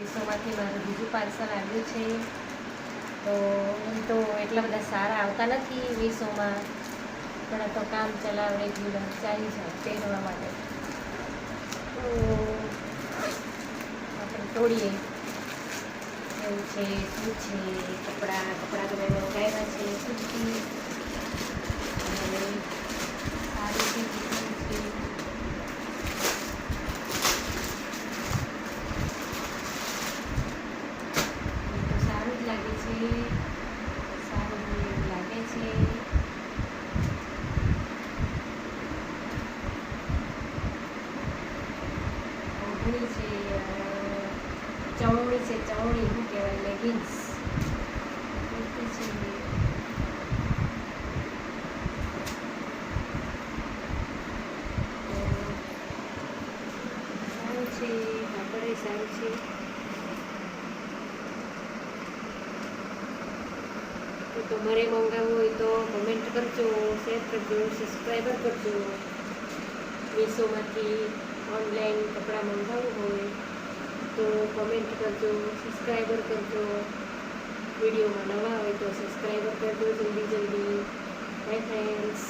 મીશોમાંથી મારું બીજું પાર્સલ આવ્યું છે. તો એમ તો એટલા બધા સારા આવતા નથી મીશોમાં, પણ આ તો કામ ચલાવ રેગ્યુલર ચાલી જાય પહેરવા માટે. તો આપણે તોડીએ એવું છે, શું છે. કપડાં બધા મંગાવ્યા છે કુર્તી, અને સારી છે, સારું જ લાગે છે, સારું એવું લાગે છે. ઓઢણી છે, ચવણી છે, ચવણી શું કહેવાય, લેગિન્સ કુર્તી છે. સારું છે, કાપડ સારું છે. તો તમારે મંગાવવું હોય તો કમેન્ટ કરજો, શેર કરજો, સબસ્ક્રાઈબર કરજો. મીશોમાંથી ઓનલાઈન કપડાં મંગાવવું હોય તો કમેન્ટ કરજો, સબસ્ક્રાઈબર કરજો. વિડીયોમાં નવા હોય તો સબસ્ક્રાઈબર કરજો જલ્દી. By friends.